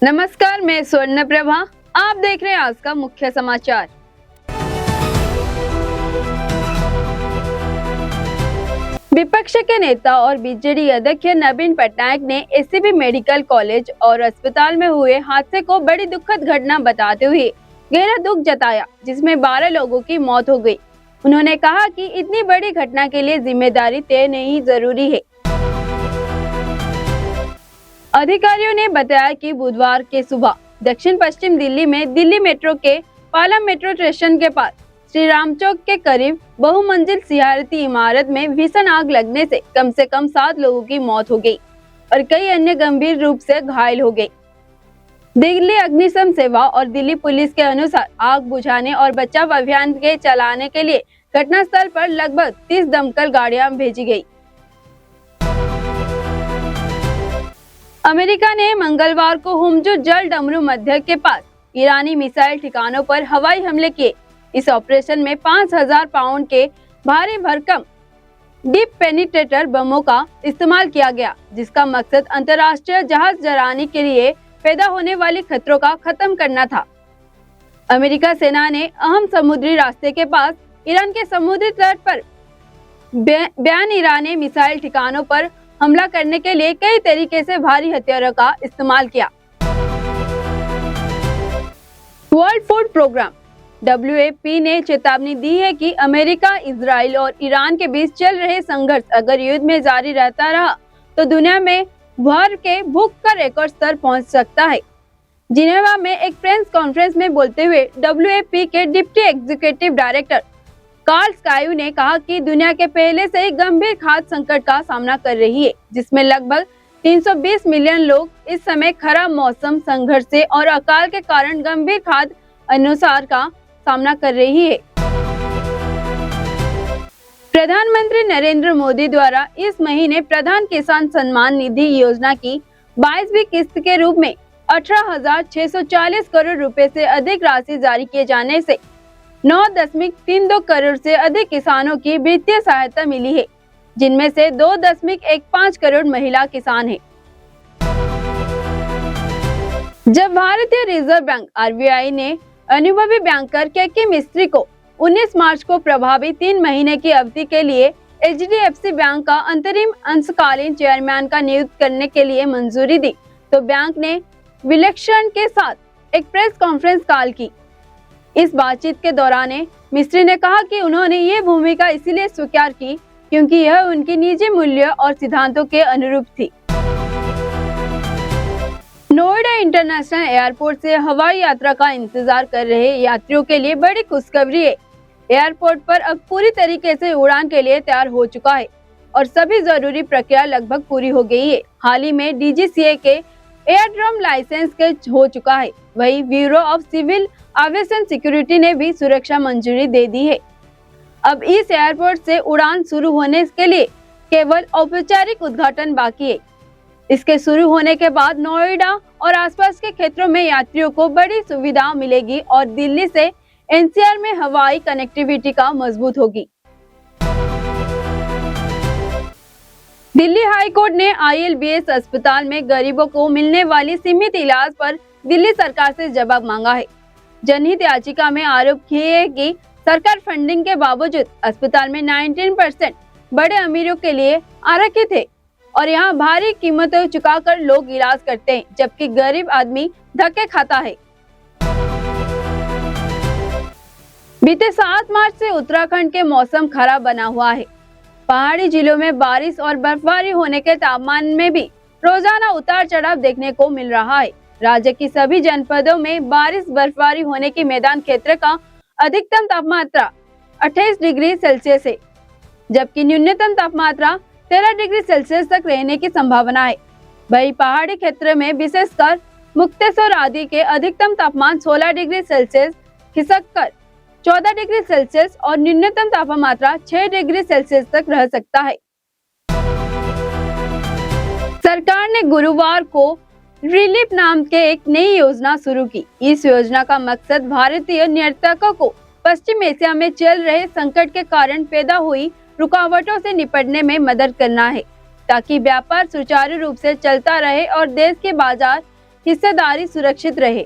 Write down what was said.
नमस्कार, मैं स्वर्ण प्रभा। आप देख रहे हैं आज का मुख्य समाचार। विपक्ष के नेता और बीजेडी अध्यक्ष नवीन पटनायक ने एससीबी मेडिकल कॉलेज और अस्पताल में हुए हादसे को बड़ी दुखद घटना बताते हुए गहरा दुख जताया, जिसमें 12 लोगों की मौत हो गई। उन्होंने कहा कि इतनी बड़ी घटना के लिए जिम्मेदारी तय नहीं जरूरी है। अधिकारियों ने बताया कि बुधवार के सुबह दक्षिण पश्चिम दिल्ली में दिल्ली मेट्रो के पाला मेट्रो स्टेशन के पास श्री राम चौक के करीब बहुमंजिल सियारती इमारत में भीषण आग लगने से कम 7 लोगों की मौत हो गई और कई अन्य गंभीर रूप से घायल हो गए। दिल्ली अग्निशम सेवा और दिल्ली पुलिस के अनुसार आग बुझाने और बचाव अभियान के चलाने के लिए घटनास्थल पर लगभग 30 दमकल गाड़ियां भेजी गई। अमेरिका ने मंगलवार को हुमजू जल डमरू मध्य के पास ईरानी मिसाइल ठिकानों पर हवाई हमले किए। इस ऑपरेशन में 5000 पाउंड के भारी भरकम डीप पेनिट्रेटर बमों का इस्तेमाल किया गया, जिसका मकसद अंतर्राष्ट्रीय जहाज जरानी के लिए पैदा होने वाली खतरों का खत्म करना था। अमेरिका सेना ने अहम समुद्री रास्ते के पास ईरान के समुद्री तट पर बयान ईरानी मिसाइल ठिकानों पर हमला करने के लिए कई तरीके से भारी हथियारों का इस्तेमाल किया। वर्ल्ड फूड प्रोग्राम WFP ने चेतावनी दी है कि अमेरिका, इजराइल और ईरान के बीच चल रहे संघर्ष अगर युद्ध में जारी रहता रहा तो दुनिया में भर के भूख का रिकॉर्ड स्तर पहुंच सकता है। जिनेवा में एक प्रेस कॉन्फ्रेंस में बोलते हुए WFP के डिप्टी एग्जीक्यूटिव डायरेक्टर कार्ल स्कायू ने कहा कि दुनिया के पहले से ही गंभीर खाद्य संकट का सामना कर रही है, जिसमें लगभग 320 मिलियन लोग इस समय खराब मौसम, संघर्ष से और अकाल के कारण गंभीर खाद्य अनुसार का सामना कर रही है। प्रधानमंत्री नरेंद्र मोदी द्वारा इस महीने प्रधान किसान सम्मान निधि योजना की 22वीं किस्त के रूप में 18,640 करोड़ रुपए से अधिक राशि जारी किए जाने से 9.32 करोड़ से अधिक किसानों की वित्तीय सहायता मिली है, जिनमें से 2.15 करोड़ महिला किसान हैं। जब भारतीय रिजर्व बैंक RBI ने अनुभवी बैंकर के मिस्त्री को 19 मार्च को प्रभावी 3 महीने की अवधि के लिए HDFC बैंक का अंतरिम अंशकालीन चेयरमैन का नियुक्त करने के लिए मंजूरी दी, तो बैंक ने विलक्षण के साथ एक प्रेस कॉन्फ्रेंस कॉल की। इस बातचीत के दौरान मिस्त्री ने कहा कि उन्होंने ये भूमिका इसलिए स्वीकार की क्योंकि यह उनकी निजी मूल्य और सिद्धांतों के अनुरूप थी। नोएडा इंटरनेशनल एयरपोर्ट से हवाई यात्रा का इंतजार कर रहे यात्रियों के लिए बड़ी खुशखबरी है। एयरपोर्ट पर अब पूरी तरीके से उड़ान के लिए तैयार हो चुका है और सभी जरूरी प्रक्रिया लगभग पूरी हो गई है। हाल ही में DGCA के एयरड्रोम लाइसेंस के हो चुका है। वही bureau of civil aviation security ने भी सुरक्षा मंजूरी दे दी है। अब इस एयरपोर्ट से उड़ान शुरू होने के लिए केवल औपचारिक उद्घाटन बाकी है। इसके शुरू होने के बाद नोएडा और आसपास के क्षेत्रों में यात्रियों को बड़ी सुविधा मिलेगी और दिल्ली से NCR में हवाई कनेक्टिविटी का मजबूत होगी। दिल्ली हाई कोर्ट ने ILBS अस्पताल में गरीबों को मिलने वाली सीमित इलाज पर दिल्ली सरकार से जवाब मांगा है। जनहित याचिका में आरोप किए है कि सरकार फंडिंग के बावजूद अस्पताल में 19% बड़े अमीरों के लिए आरक्षित है और यहाँ भारी कीमतें चुकाकर लोग इलाज करते हैं, जबकि गरीब आदमी धक्के खाता है। बीते 7 मार्च से उत्तराखंड के मौसम खराब बना हुआ है। पहाड़ी जिलों में बारिश और बर्फबारी होने के तापमान में भी रोजाना उतार चढ़ाव देखने को मिल रहा है। राज्य की सभी जनपदों में बारिश बर्फबारी होने की मैदान क्षेत्र का अधिकतम तापमात्रा 28 डिग्री सेल्सियस है, जबकि न्यूनतम तापमात्रा 13 डिग्री सेल्सियस तक रहने की संभावना है। वही पहाड़ी क्षेत्र में विशेषकर मुक्तेश्वर आदि के अधिकतम तापमान 16 डिग्री सेल्सियस खिसककर 14 डिग्री सेल्सियस और न्यूनतम तापमात्रा 6 डिग्री सेल्सियस तक रह सकता है। सरकार ने गुरुवार को रिलीफ नाम के एक नई योजना शुरू की। इस योजना का मकसद भारतीय निर्यातकों को पश्चिम एशिया में चल रहे संकट के कारण पैदा हुई रुकावटों से निपटने में मदद करना है, ताकि व्यापार सुचारू रूप से चलता रहे और देश के बाजार हिस्सेदारी सुरक्षित रहे।